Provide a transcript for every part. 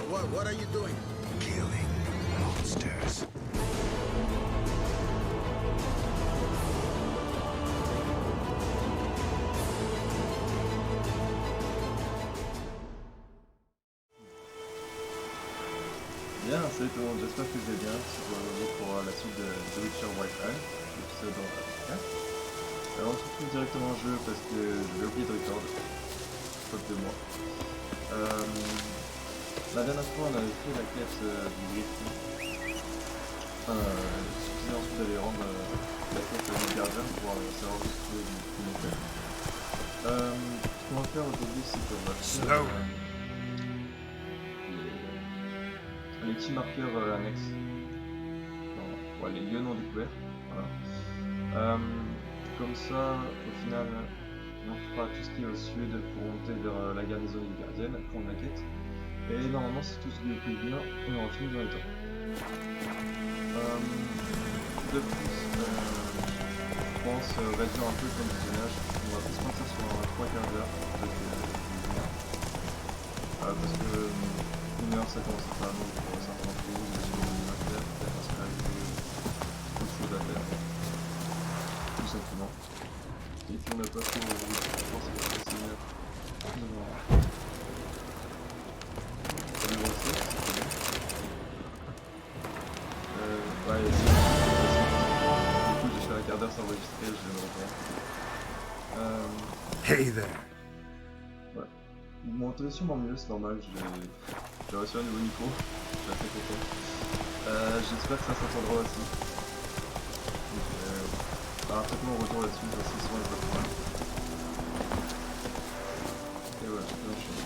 What are you doing? Killing monsters. Bien, salut tout le monde, j'espère que vous allez bien. C'est aujourd'hui pour la suite de The Witcher White Eye, l'épisode 4. Alors on se retrouve directement en jeu parce que j'ai oublié de record, faute de moi. La dernière fois on avait fait la quête du griffon. Il suffisait ensuite d'aller rendre la quête du gardien pour savoir où se trouve du montage. Ce qu'on va faire aujourd'hui c'est qu'on va faire les petits marqueurs annexes, ouais, les lieux non découverts, voilà. Comme ça, au final, on fera tout ce qui est au sud pour monter vers la garnison des gardiennes, prendre la quête, et normalement si tout se déroule bien, on aura fini dans les temps. De plus, je pense réduire un peu le temps de visionnage, on va plus partir sur 3 quarts d'heure, parce que 1 heure ça commence à faire long pour certains d'entre vous, mais sinon on va faire peut-être parce qu'il y a beaucoup de choses à faire, tout simplement. Et puis on n'a pas trop de route, je pense que c'est assez bien. Ça lui aussi, c'est bien. Ouais, c'est du coup j'ai fait un quart d'heure sans enregistrer, je vais me reprendre. Hey there. Ouais. Vous m'entendez sûrement mieux, c'est normal, j'ai reçu un nouveau micro, je suis assez content. J'espère que ça s'entendra aussi. Donc, rapidement retour là-dessus, je vais essayer souvent les pas de problème. Et voilà, je peux enchaîner.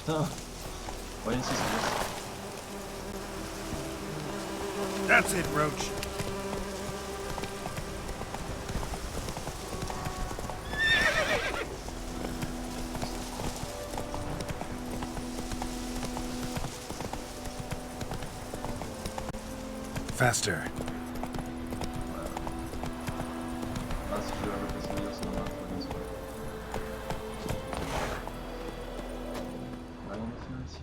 Putain, voyez ici, c'est bien. That's it, Roach. Faster. Ah, si je vais refaire ça, c'est normal, faut bien se faire. Rien de faire ici.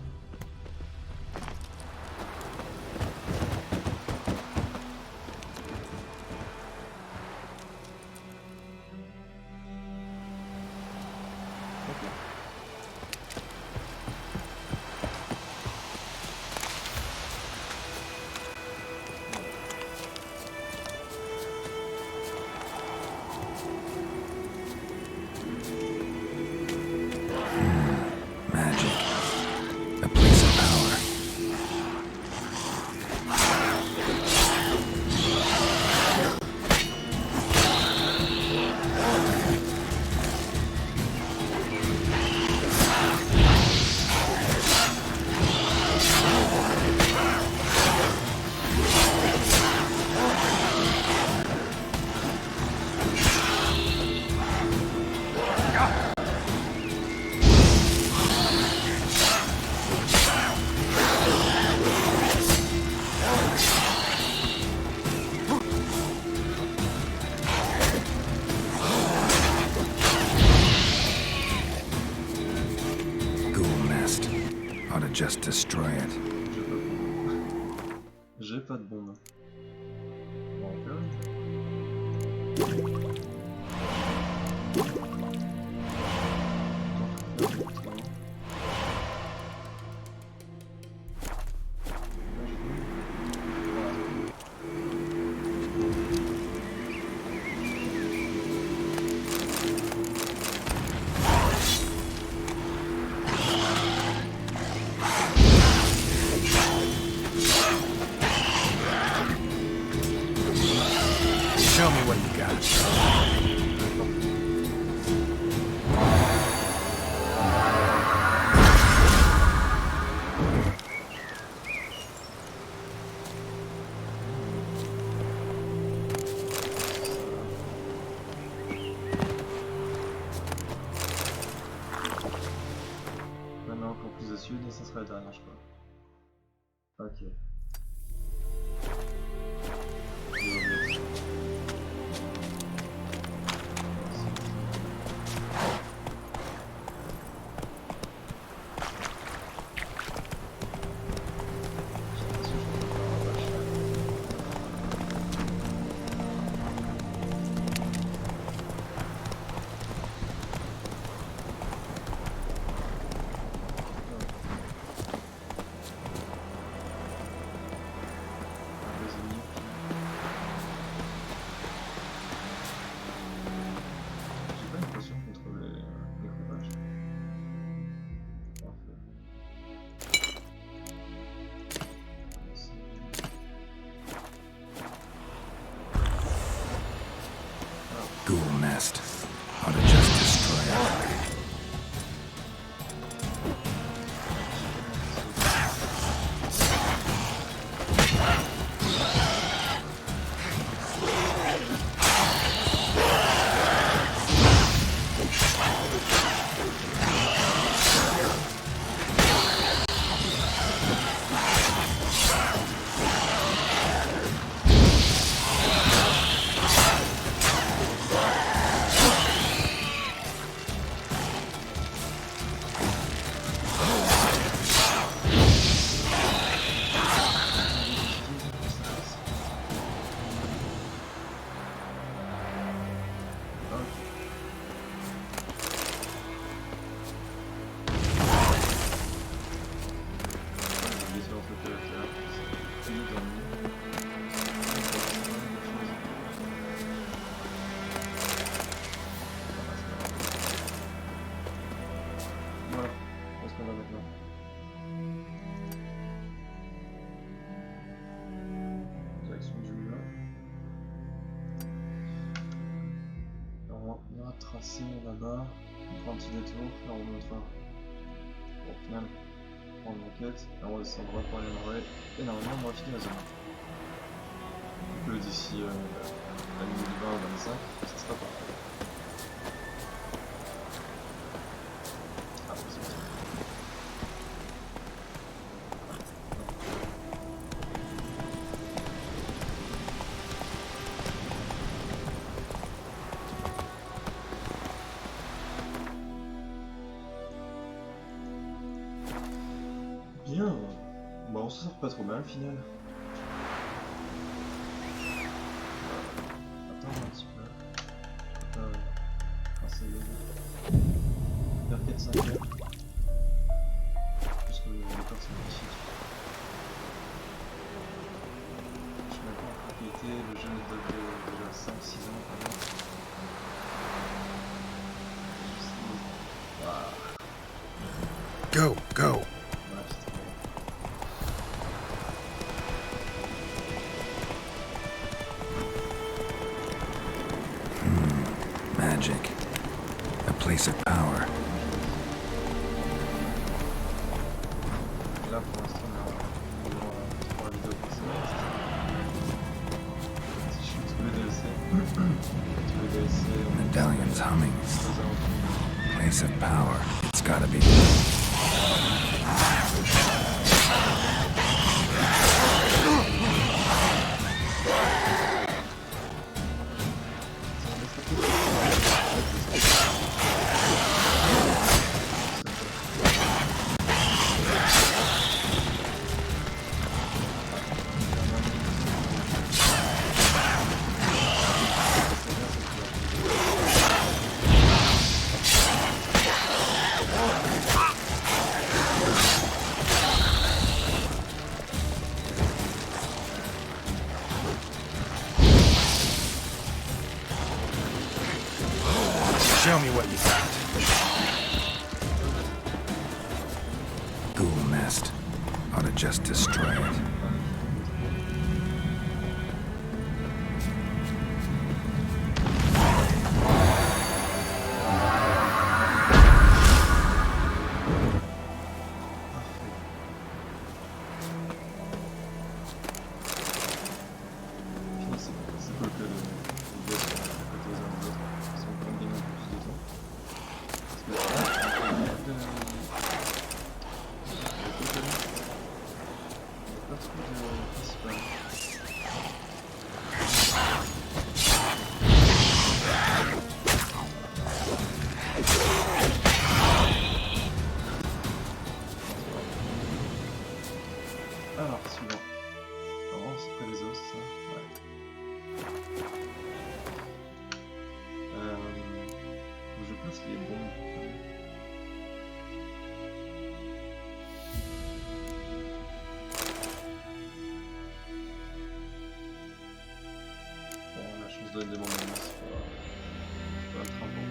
just destroy it. J'ai pas de bombe. Bon, on peut. Show me what you got. Maintenant encore plus de sud et ça sera la dernière je crois. Ok. Ghoul nest. Ought to just destroy it. Tracé là-bas, on prend un petit détour, là on monte pas. Bon, au final, on prend une moquette, là on va descendre droit pour aller en vrai, et normalement on va finir la zone. Donc d'ici la minute 20 ou 25, ça sera parfait. Ah, c'est bon. Bien, bon on se sort pas trop mal au final. Attends un petit peu. C'est vers 4-5 heures. Puisque le décor c'est magnifique. Je suis maintenant en propriété, le jeune date de déjà 5-6 ans quand même. Go, go. Magic. A place of power. Là pour l'instant on a 3 vidéos précédentes. Si je suis tous les DLC, Medallion's humming. Place of power. It's gotta be. Show me what you got. Ghoul nest. Ought to just destroy it. Alors, suivant. Alors, c'est près des os, ça. Ouais. Je place les bombes. Bon, la chance de demander, c'est pas très important.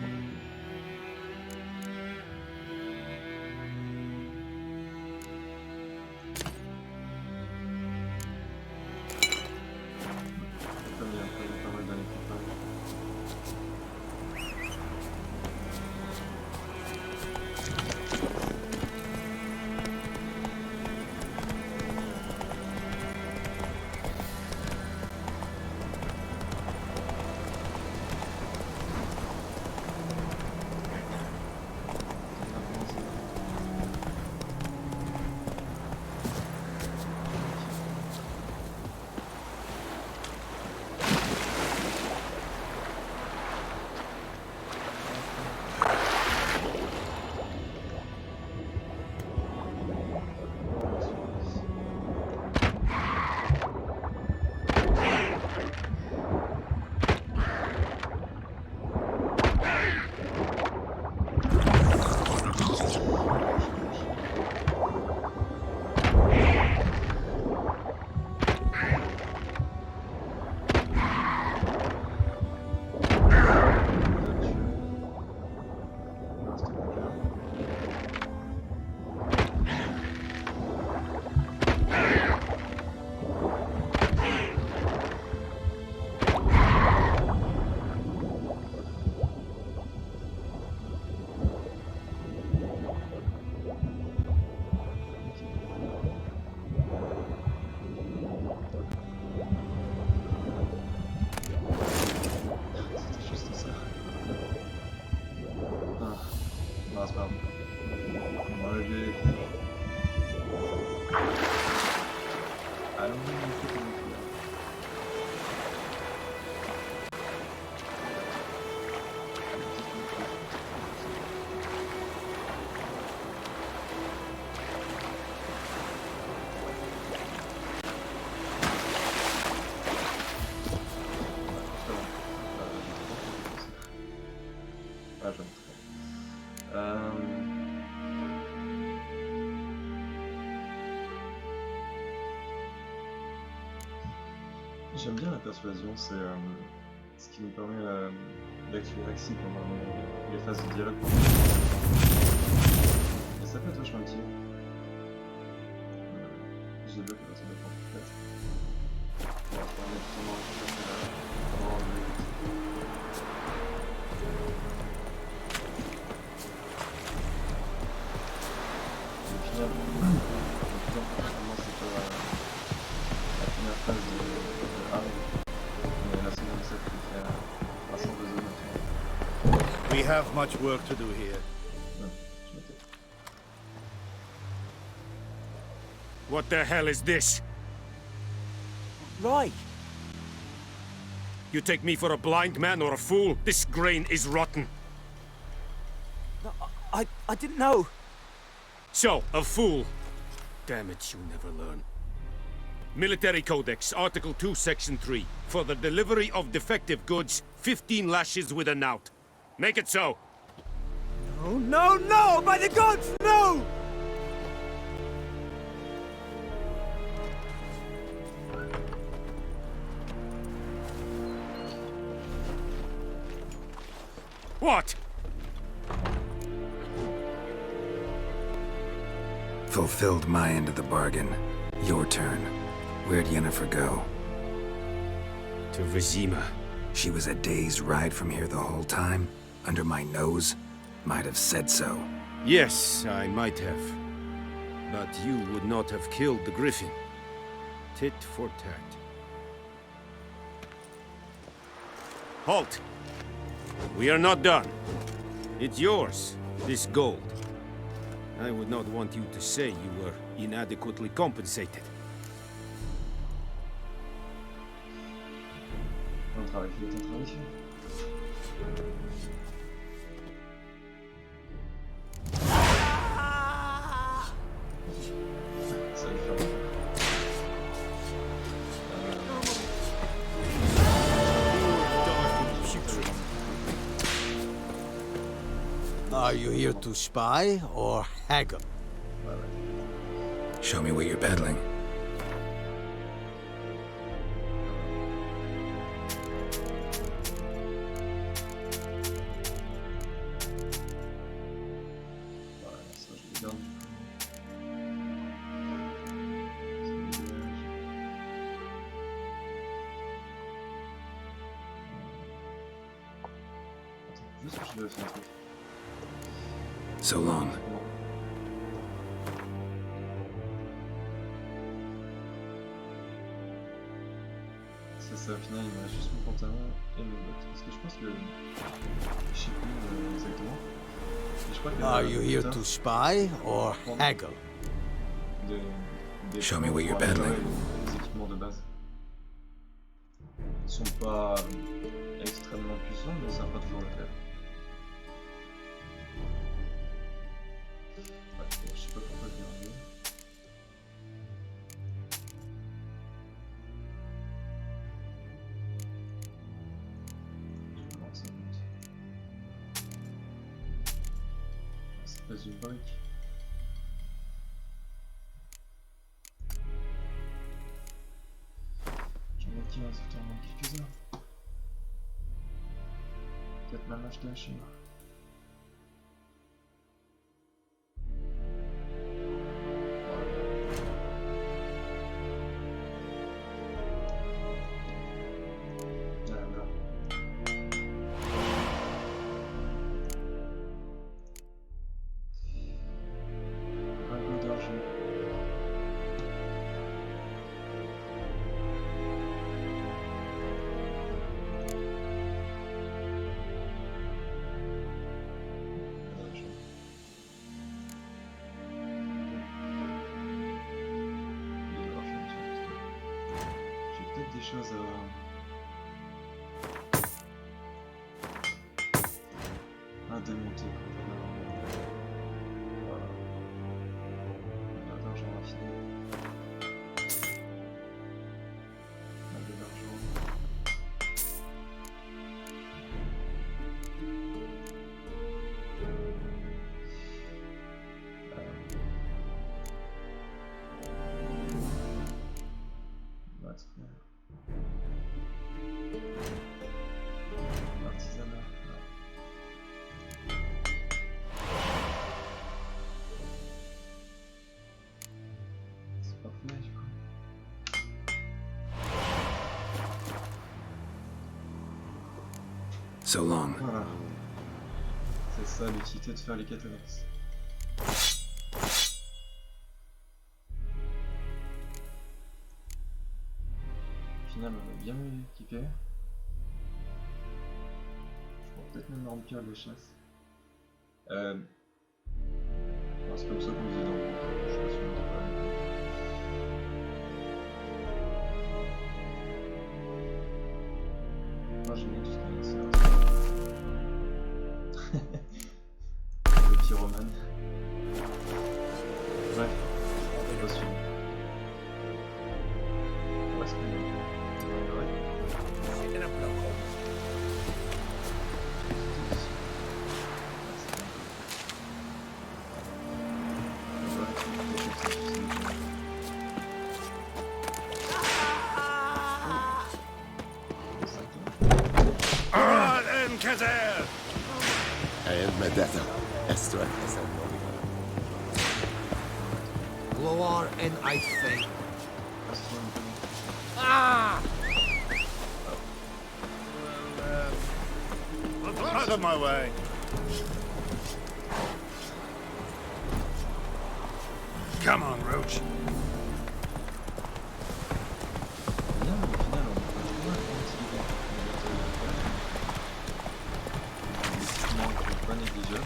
J'aime bien la persuasion, c'est ce qui nous permet d'actuer l'axi pendant les phases de dialogue. Et ça peut être vachement utile. J'ai bloqué ça dépend peut-être. On va remettre justement au final, c'est pas la première phase de We have much work to do here. What the hell is this? Right. You take me for a blind man or a fool? This grain is rotten. No, I didn't know. So, a fool. Damn it, you never learn. Military Codex, Article 2, Section 3. For the delivery of defective goods, 15 lashes with a knout. Make it so. No, no, no! By the gods, no! What? fulfilled my end of the bargain. Your turn. Where'd Yennefer go? To Vizima. She was a day's ride from here the whole time? Under my nose? Might have said so. Yes, I might have. But you would not have killed the griffin. Tit for tat. Halt! We are not done. It's yours, this gold. I would not want you to say you were inadequately compensated. Un travail fait, un travail fait. Ça va le faire. Are you here to spy or haggle? Show me what you're peddling. Voilà, ça je le garde du coup. Attends, juste que je vais faire un truc. So long. C'est ça, au final il me reste juste mon pantalon et mes bottes. Parce que je pense que... Je sais plus exactement. Mais je crois que... Are you here to spy or haggle? Show me what you're peddling. Les équipements de base. Ils sont pas extrêmement puissants, mais ça n'a pas toujours le faire. Je sais pas pourquoi je l'ai enlevé. Je vais voir ça monte. C'est pas une brique. J'en ai qui va sortir en quelques-uns. Peut-être même acheter un chez moi. Des choses à démonter. Voilà. On a de l'argent raffiné. On a de l'argent. On va se faire. Artisanat, non. C'est pas fait du coup. So long. Voilà. C'est ça l'utilité de faire les quêtes annexes. Au final on est bien équipé. Peut-être même remplir les chasses. C'est comme ça qu'on disait dans le groupe. Je sais pas si on dit pas. Moi j'aime bien tout ce qui est laisser. Le pyromane. Bref, on va suivre. Où est-ce qu'on est? blower and I think. Ah, Out of my way. Come on, Roach. bien, mais au final, on peut pas utiliser les équipements pas négligeables.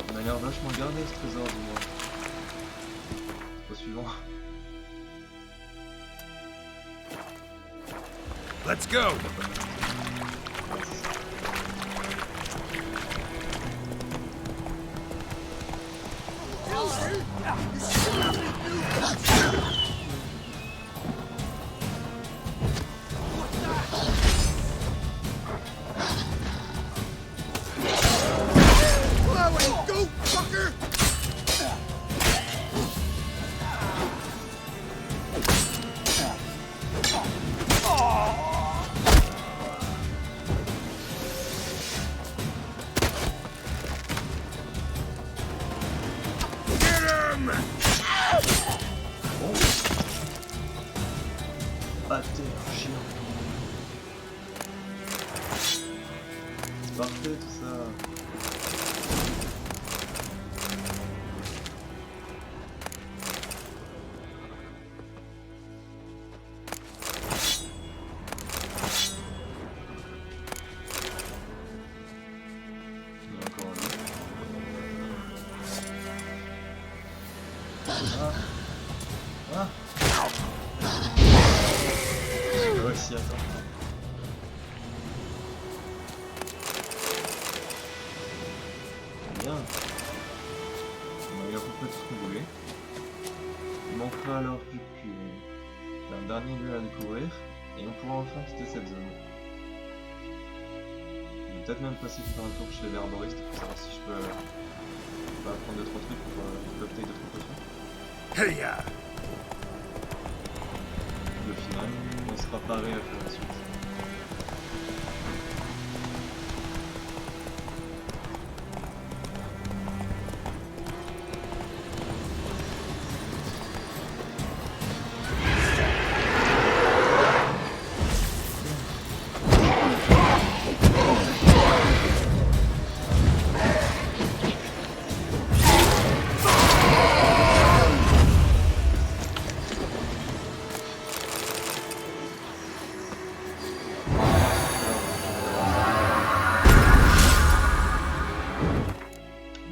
Il m'a l'air vachement gardé ce trésor du moins. Au suivant. Let's go. Go, fucker! Get him! À terre, chien. C'est parfait tout ça. Il y a encore un autre. Ah. J'ai réussi à ça. Bien. On a eu à peu près tout ce qu'on voulait. Il manquera alors plus qu'un dernier lieu à découvrir et on pourra enfin quitter cette zone. Je vais peut-être même passer faire un tour chez les herboristes pour savoir si je peux prendre 2-3 trucs pour cocktail de 3 potions. Hey, ya. Au final, on sera paré à faire la suite.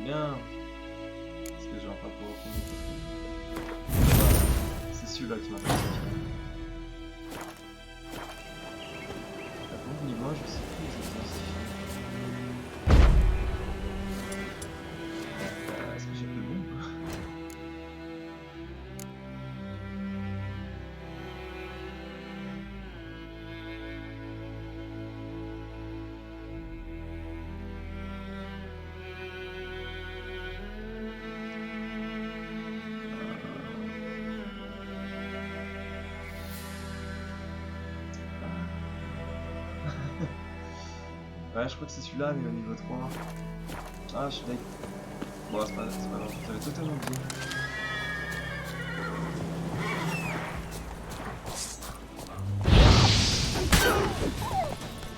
Bien. Est-ce que j'ai encore pour reprendre? C'est celui-là qui m'intéresse. Par contre, niveau 1, je sais plus exactement ce qu'il fait. Est-ce que j'ai plus bon ou pas? Ouais, je crois que c'est celui-là, mais au niveau 3. Ah, je suis deg. Bon, c'est pas grave, j'avais totalement oublié.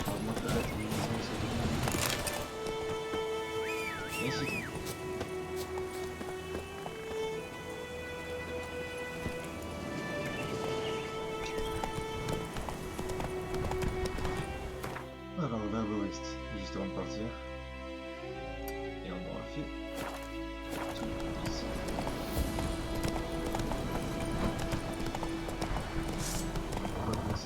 On remonte là, la télévision, c'est bon. Et c'est tout. Alors, on va au West, juste avant de partir. Et on aura fait tout ici. On va passer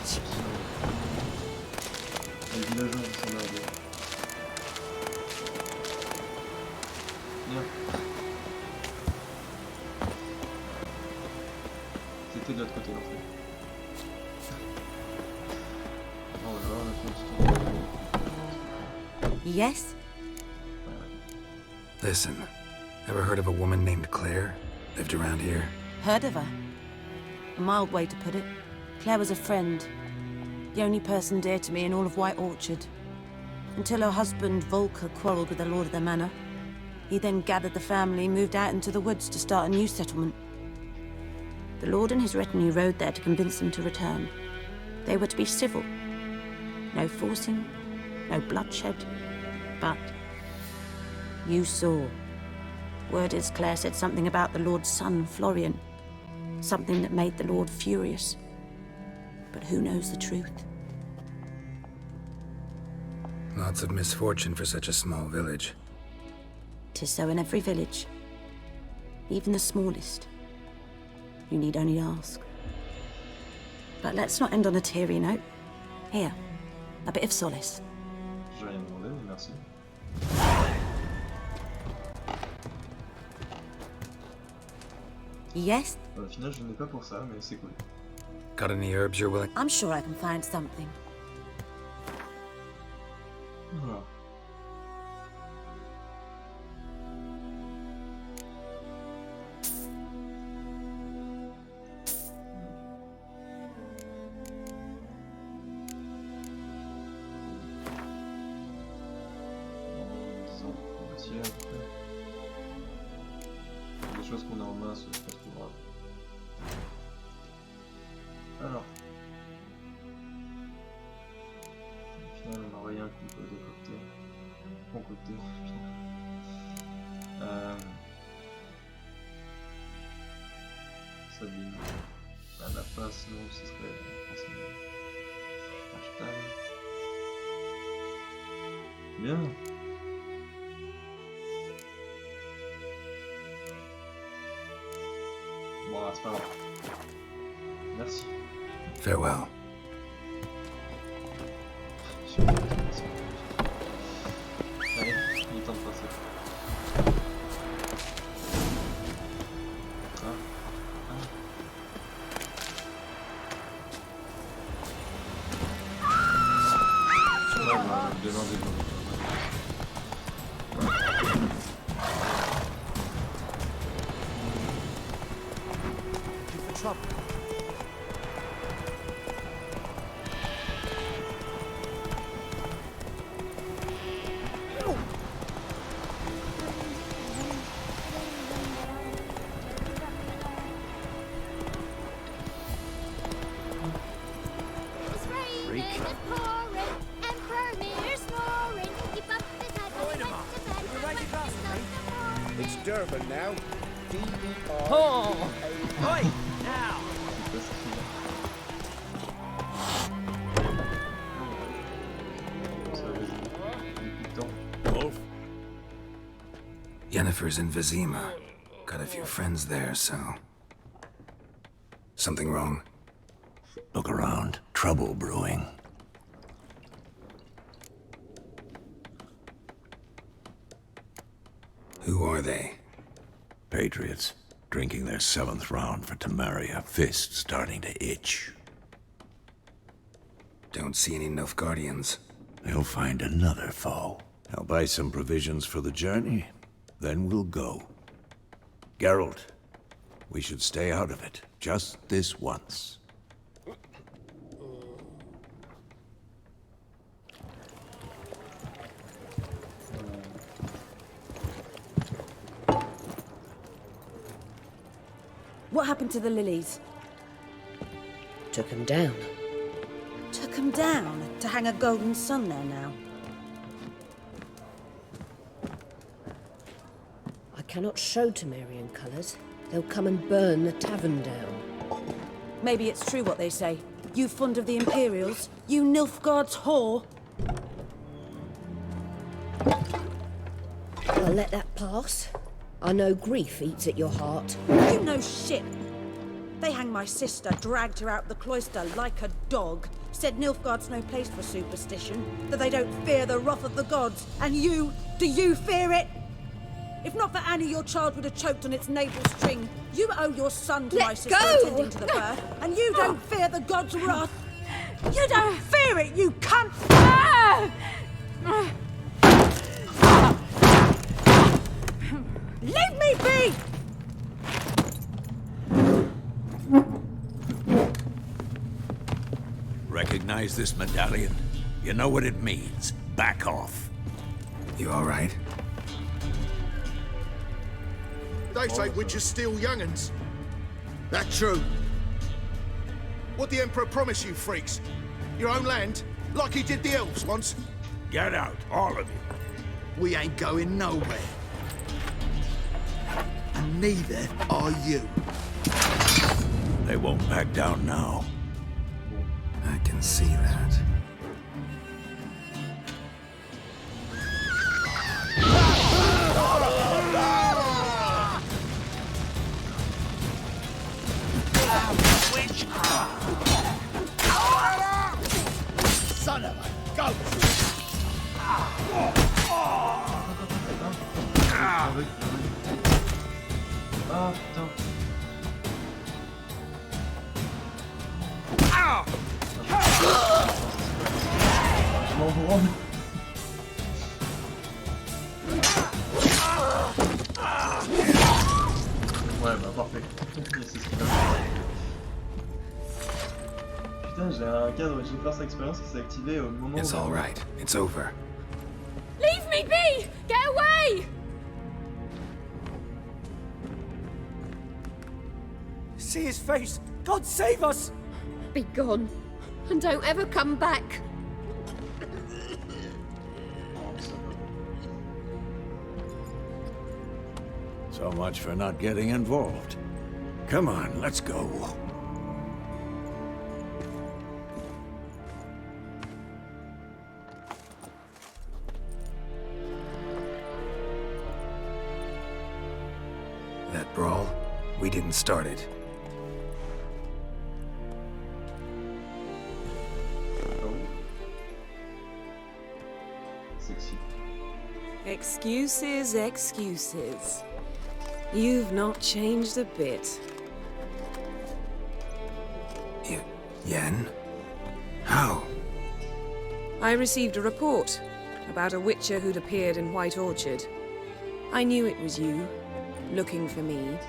ici. Les villageois sont là. Yes? Listen, ever heard of a woman named Claire? Lived around here? Heard of her? A mild way to put it. Claire was a friend. The only person dear to me in all of White Orchard. Until her husband, Volker, quarrelled with the lord of the manor. He then gathered the family, moved out into the woods to start a new settlement. The lord and his retinue rode there to convince them to return. They were to be civil. No forcing, no bloodshed. But you saw. Word is Claire said something about the lord's son, Florian. Something that made the lord furious. But who knows the truth? Lots of misfortune for such a small village. 'Tis so in every village. Even the smallest. You need only ask. But let's not end on a teary note. Here, a bit of solace. J'ai rien demandé, mais merci. Yes? Au final, je n'ai pas pour ça, mais c'est cool. Got any herbs you're willing? I'm sure I can find something. Voilà. Les choses qu'on a en main, c'est pas trop grave. Alors. Au final, on n'a rien qu'on peut décocter. Concocter, putain. Ça dit. À la place, non, ce serait forcément hashtag. Bien. Bon, c'est pas grave. Merci. Farewell. Allez, il est temps de passer. It's Durban now. D-E-R. Oh! Oi! Now! Wolf? Yennefer's in Vizima. Got a few friends there, so... Something wrong? Look around. Trouble brewing. Who are they? Patriots. Drinking their 7th round for Tamaria. Fist starting to itch. Don't see any Nilfgaardians. They'll find another foe. I'll buy some provisions for the journey. Then we'll go. Geralt, we should stay out of it. Just this once. What happened to the lilies? Took him down. Took them down to hang a golden sun there now. I cannot show Temerian colours. They'll come and burn the tavern down. Maybe it's true what they say. You fond of the Imperials? You Nilfgaard's whore? I'll let that pass. I know grief eats at your heart. You know shit. They hanged my sister, dragged her out the cloister like a dog. Said Nilfgaard's no place for superstition, that they don't fear the wrath of the gods. And you, do you fear it? If not for Annie, your child would have choked on its navel string. You owe your son to my sister attending to the birth, and you don't fear the gods' wrath. You don't fear it, you cunt! Ah! Leave me be! Recognize this medallion? You know what it means. Back off. You all right? They say witches steal young'uns. That true? What the Emperor promised you, freaks? Your own land? Like he did the elves once? Get out, all of you. We ain't going nowhere. And neither are you. They won't back down now. I can see that. Son of a goat! Ah putain. Je m'en branle. Ouais bah parfait. C'est ce qu'il a fait. Putain, j'ai un cadre de first expérience qui s'est activé au moment It's où... all right. It's over. Leave me be! Get away! See his face! God save us! Be gone, and don't ever come back. So much for not getting involved. Come on, let's go. That brawl, we didn't start it. Sexy. Excuses, excuses. You've not changed a bit. Yen? How? I received a report about a witcher who'd appeared in White Orchard. I knew it was you, looking for me.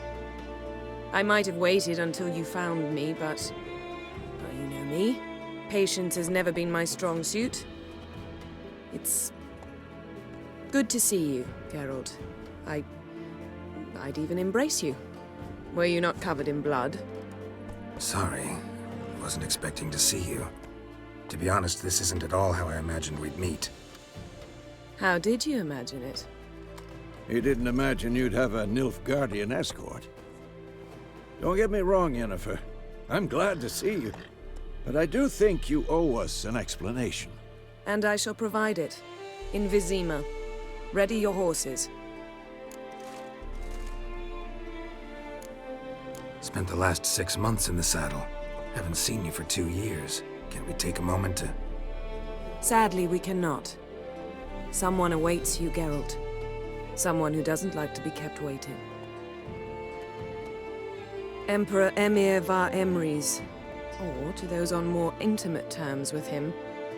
I might have waited until you found me, but... well, you know me. Patience has never been my strong suit. It's... good to see you, Geralt. I'd even embrace you. Were you not covered in blood? Sorry. Wasn't expecting to see you. To be honest, this isn't at all how I imagined we'd meet. How did you imagine it? He didn't imagine you'd have a Nilfgaardian escort. Don't get me wrong, Yennefer. I'm glad to see you. But I do think you owe us an explanation. And I shall provide it. In Vizima. Ready your horses. Spent the last 6 months in the saddle. Haven't seen you for 2 years. Can't we take a moment to... Sadly, we cannot. Someone awaits you, Geralt. Someone who doesn't like to be kept waiting. Emperor Emir var Emrys. Or, to those on more intimate terms with him,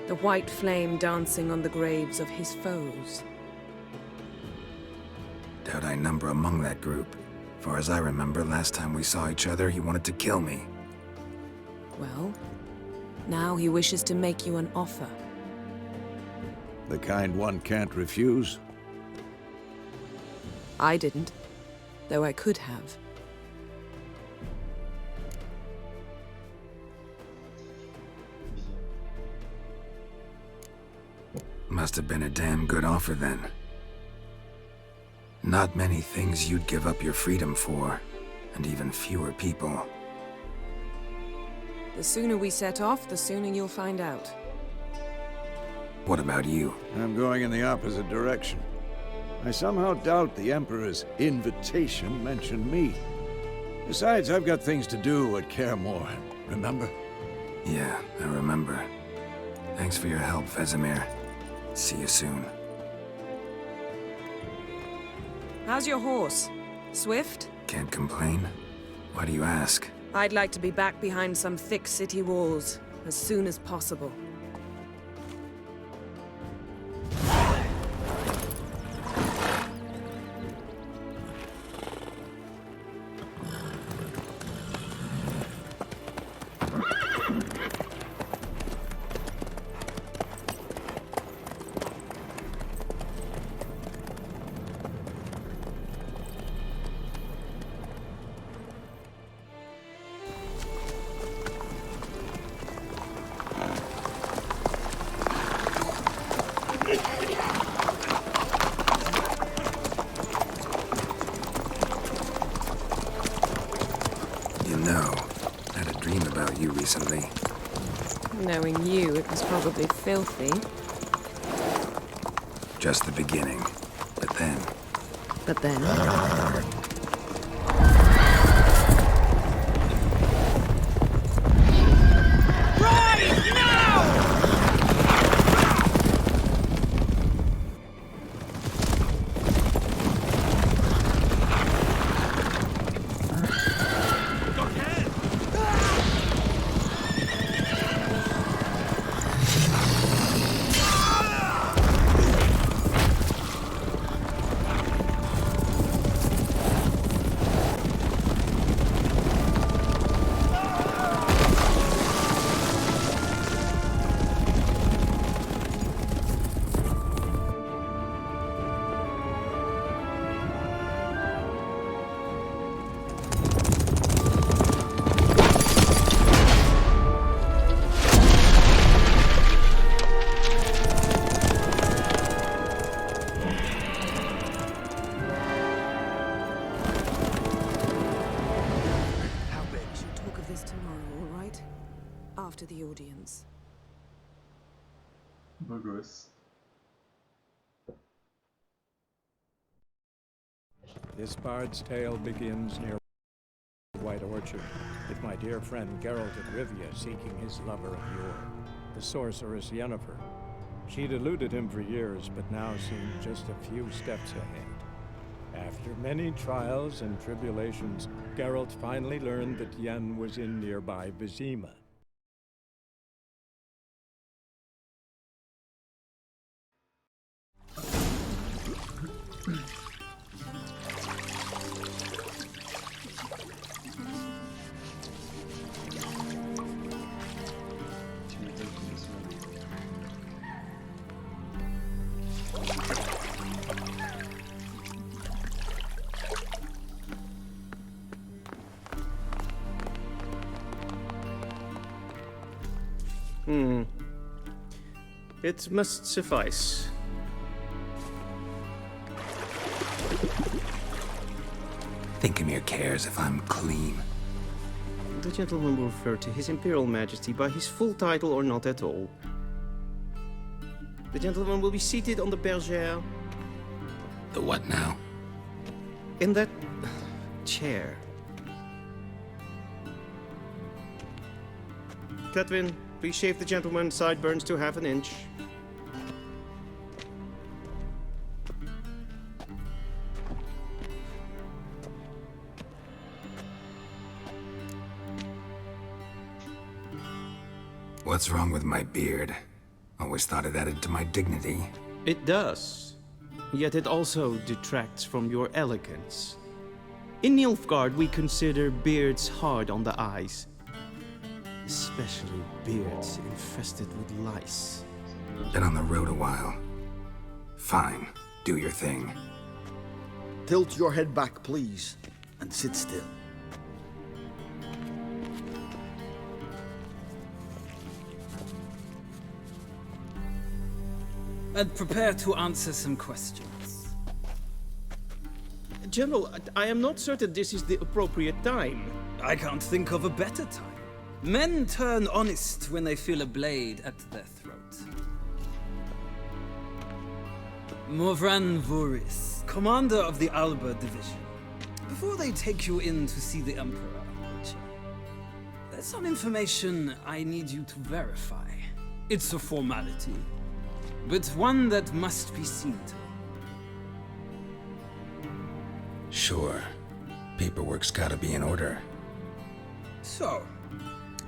the white flame dancing on the graves of his foes. Doubt I number among that group. Far as I remember, last time we saw each other, he wanted to kill me. Well, now he wishes to make you an offer. The kind one can't refuse. I didn't, though I could have. Must have been a damn good offer then. Not many things you'd give up your freedom for, and even fewer people. The sooner we set off, the sooner you'll find out. What about you? I'm going in the opposite direction. I somehow doubt the Emperor's invitation mentioned me. Besides, I've got things to do at Kaer Morhen, remember? Yeah, I remember. Thanks for your help, Vesemir. See you soon. How's your horse? Swift? Can't complain. Why do you ask? I'd like to be back behind some thick city walls. as soon as possible. Recently. Knowing you, it was probably filthy. Just the beginning. But then... But then... After the audience. Beau gosse. This bard's tale begins near White Orchard, with my dear friend Geralt of Rivia seeking his lover of yore, the sorceress Yennefer. She'd eluded him for years, but now seemed just a few steps ahead. After many trials and tribulations, Geralt finally learned that Yen was in nearby Vizima. It must suffice. Thinkamere cares if I'm clean. The gentleman will refer to His Imperial Majesty by his full title or not at all. The gentleman will be seated on the bergère. The what now? In that chair. Cletwin, please shave the gentleman's sideburns to ½ inch. What's wrong with my beard? Always thought it added to my dignity. It does. Yet it also detracts from your elegance. In Nilfgaard, we consider beards hard on the eyes. Especially beards infested with lice. Been on the road a while. Fine, do your thing. Tilt your head back, please, and sit still. And prepare to answer some questions. General, I am not certain this is the appropriate time. I can't think of a better time. Men turn honest when they feel a blade at their throat. Morvran Voris, commander of the Alba Division. Before they take you in to see the Emperor, Witcher, there's some information I need you to verify. It's a formality, but one that must be seen to. Sure. Paperwork's gotta be in order. So,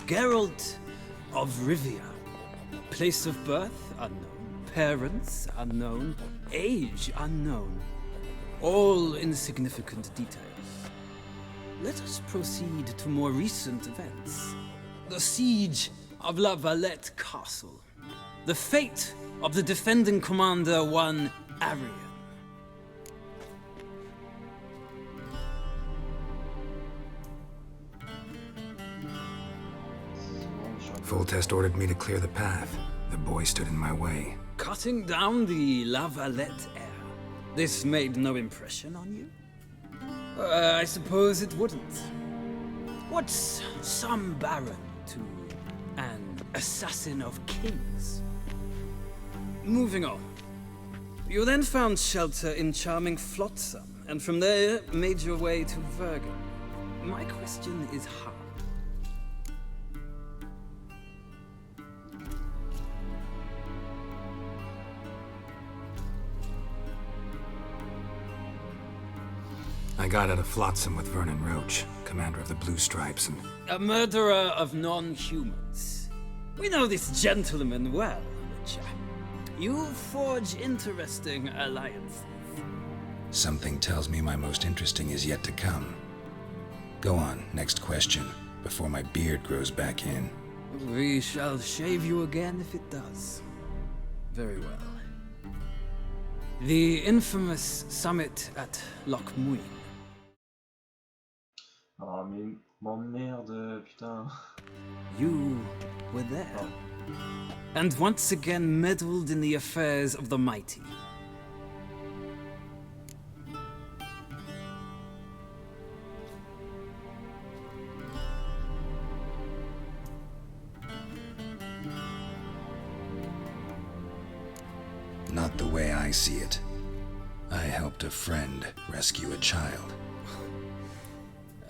Geralt of Rivia. Place of birth unknown. Parents unknown. Age unknown. All insignificant details. Let us proceed to more recent events. The siege of La Valette Castle. The fate of the defending commander, one Arian. Foltest ordered me to clear the path. The boy stood in my way. Cutting down the La Valette heir. This made no impression on you? I suppose it wouldn't. What's some baron to an assassin of kings? Moving on. You then found shelter in charming Flotsam, and from there made your way to Vergen. My question is how? I got out of Flotsam with Vernon Roach, commander of the Blue Stripes, and... A murderer of non-humans. We know this gentleman well, Witcher. You forge interesting alliances. Something tells me my most interesting is yet to come. Go on, next question, before my beard grows back in. We shall shave you again if it does. Very well. The infamous summit at Loch Muin. Ah mais m'emmerde, putain. You were there. And once again meddled in the affairs of the mighty. Not the way I see it. I helped a friend rescue a child.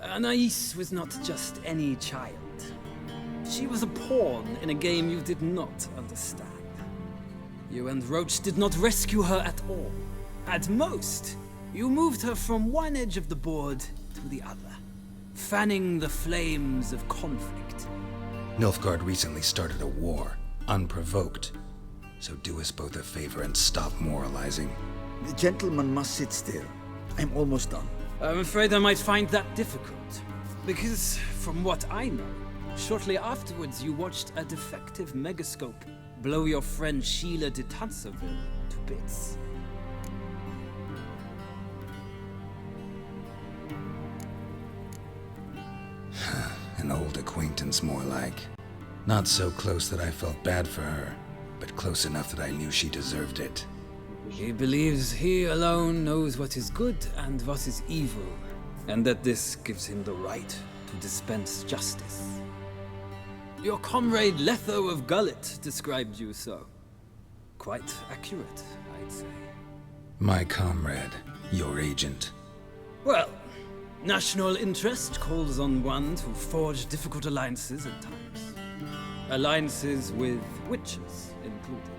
Anais was not just any child. She was a pawn in a game you did not understand. You and Roach did not rescue her at all. At most, you moved her from one edge of the board to the other, fanning the flames of conflict. Nilfgaard recently started a war, unprovoked. So do us both a favor and stop moralizing. The gentleman must sit still. I'm almost done. I'm afraid I might find that difficult. Because, from what I know, shortly afterwards you watched a defective megascope blow your friend Sheila de Tanserville to bits. An old acquaintance, more like. Not so close that I felt bad for her, but close enough that I knew she deserved it. He believes he alone knows what is good and what is evil, and that this gives him the right to dispense justice. Your comrade Letho of Gullet described you so. Quite accurate, I'd say. My comrade, your agent. Well, national interest calls on one to forge difficult alliances at times. Alliances with witches included.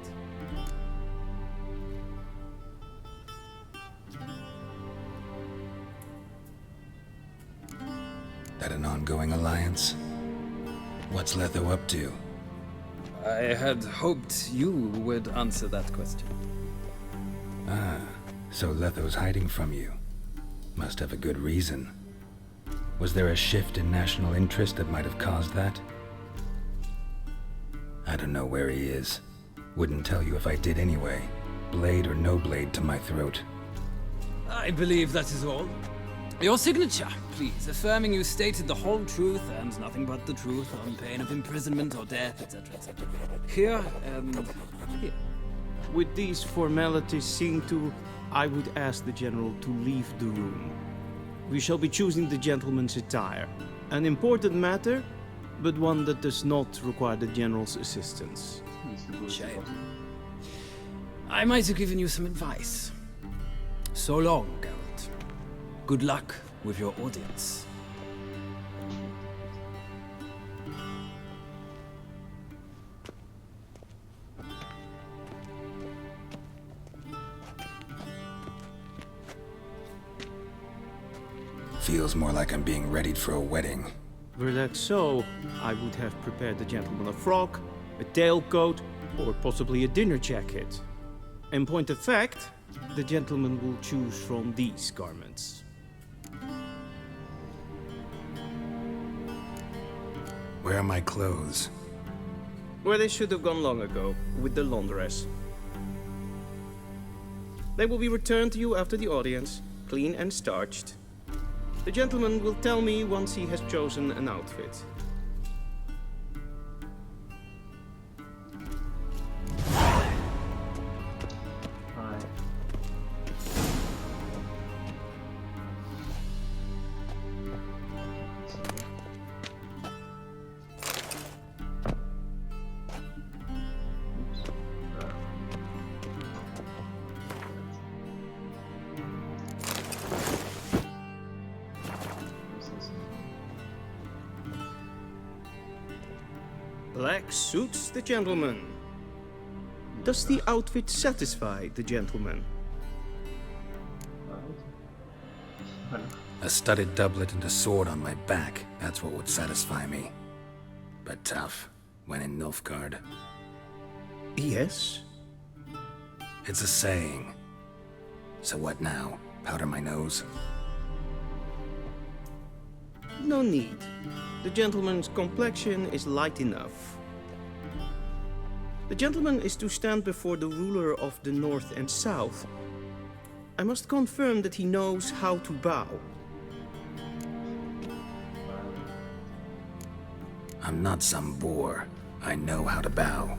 That an ongoing alliance? What's Letho up to? I had hoped you would answer that question. Ah, so Letho's hiding from you. Must have a good reason. Was there a shift in national interest that might have caused that? I don't know where he is. Wouldn't tell you if I did anyway. Blade or no blade to my throat. I believe that is all. Your signature, please, affirming you stated the whole truth and nothing but the truth on pain of imprisonment or death, etc., etc. Here and here. With these formalities seen to, I would ask the General to leave the room. We shall be choosing the gentleman's attire. An important matter, but one that does not require the General's assistance. Shame. I might have given you some advice. So long, Geralt. Good luck with your audience. Feels more like I'm being readied for a wedding. Were that so, I would have prepared the gentleman a frock, a tailcoat, or possibly a dinner jacket. In point of fact, the gentleman will choose from these garments. Where are my clothes? Where they should have gone long ago, with the laundress. They will be returned to you after the audience, clean and starched. The gentleman will tell me once he has chosen an outfit. Black suits the gentleman. Does the outfit satisfy the gentleman? A studded doublet and a sword on my back, that's what would satisfy me. But tough, when in Nilfgaard. Yes? It's a saying. So what now? Powder my nose? No need. The gentleman's complexion is light enough. The gentleman is to stand before the ruler of the North and South. I must confirm that he knows how to bow. I'm not some boor. I know how to bow.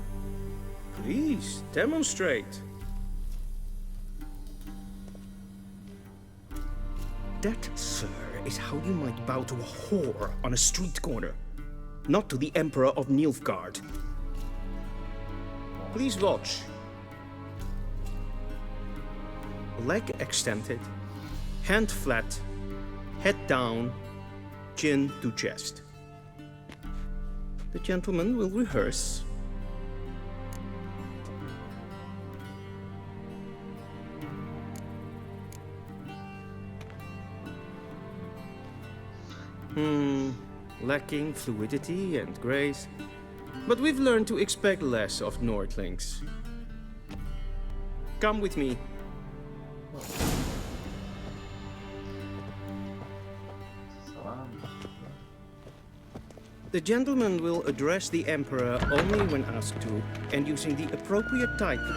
Please, demonstrate. That, sir, is how you might bow to a whore on a street corner, not to the Emperor of Nilfgaard. Please watch. Leg extended, hand flat, head down, chin to chest. The gentleman will rehearse. Lacking fluidity and grace. But we've learned to expect less of Nordlings. Come with me. The gentleman will address the Emperor only when asked to, and using the appropriate title.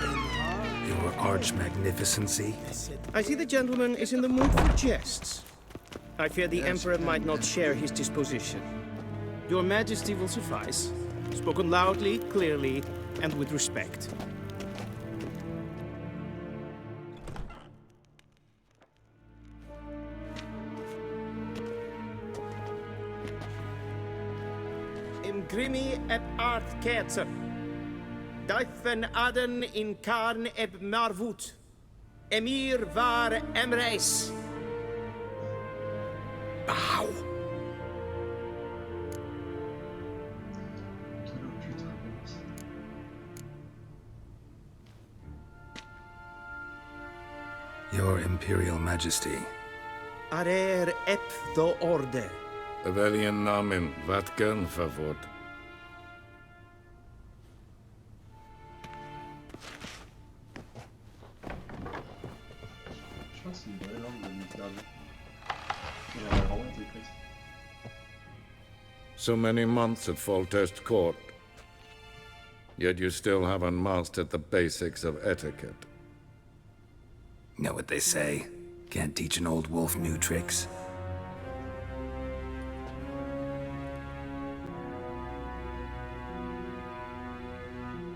Your arch-magnificency? I see the gentleman is in the mood for jests. I fear the Emperor might not share his disposition. Your Majesty will suffice. Spoken loudly, clearly, and with respect. Imgrimi eb art ketzer. Duifen aden in karn eb marvoet. Emir var emreis. Bow. Your Imperial Majesty. Arer ep do orde. Weljen namen vatken favort. Je crois que c'est une vraie langue de mercredi. Elle a vraiment été écrite. So many months at Foltest Court, yet you still haven't mastered the basics of etiquette. Know what they say? Can't teach an old wolf new tricks.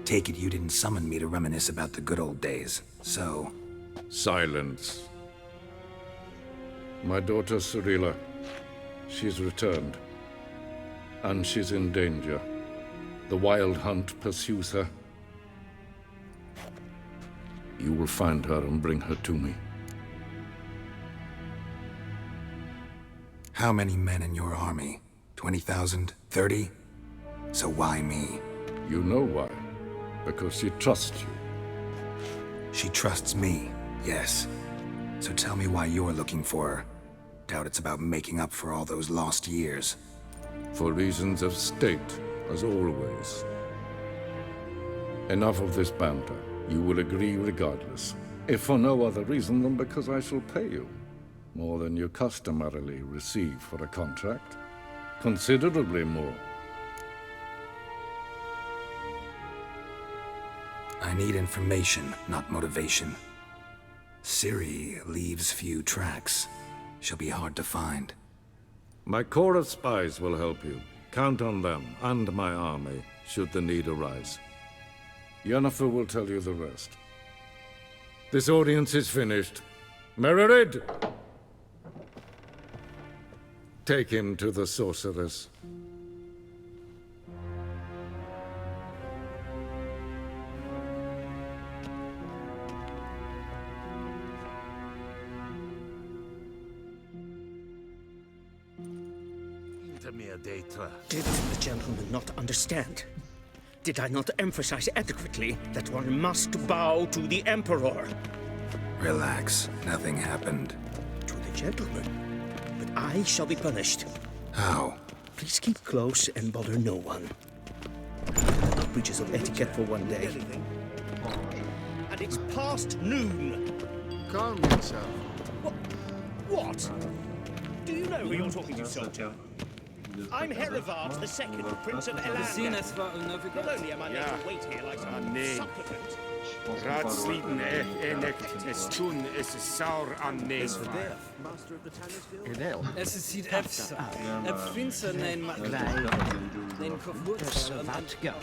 Take it you didn't summon me to reminisce about the good old days, so... Silence. My daughter Cyrilla, she's returned. And she's in danger. The Wild Hunt pursues her. You will find her and bring her to me. How many men in your army? 20,000? 30? So why me? You know why. Because she trusts you. She trusts me, yes. So tell me why you're looking for her. Doubt it's about making up for all those lost years. For reasons of state, as always. Enough of this banter. You will agree regardless. If for no other reason than because I shall pay you. More than you customarily receive for a contract. Considerably more. I need information, not motivation. Ciri leaves few tracks. She'll be hard to find. My corps of spies will help you. Count on them and my army, should the need arise. Yennefer will tell you the rest. This audience is finished. Mererid! Take him to the sorceress. Did the gentleman not understand? Did I not emphasize adequately that one must bow to the Emperor? Relax. Nothing happened. To the gentleman. But I shall be punished. How? Please keep close and bother no one. Breaches of etiquette for one day. And it's past noon. Calm yourself. What? Do you know who you're talking to, soldier? I'm Herivard II, Prince of Elandia. Not only am I made to wait here like some supplicant. Raadsleden echt is toen is saur aan neefvaar. Es ziet efter. Finns en maklei. En kofferts en vatga.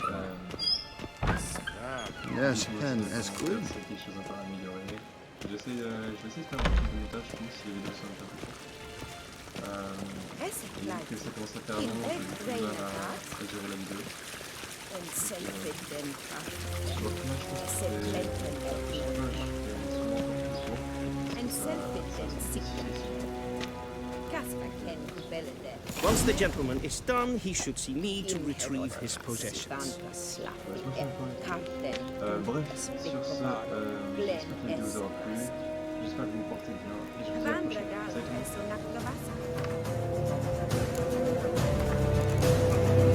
Yes, pen as good. Je vais essayer de faire un petit peu de montage, je pense, si les vidéos sont un peu courtes. Et que ça commence à faire un moment que j'ai plus ouvert à gérer la vidéo. Once the gentleman is done, he should see me to retrieve his possessions. Bref, sur ce, j'espère que la vidéo vous aura plu. J'espère que vous vous portez bien. Et je vous dis à la prochaine. Salut tout le monde.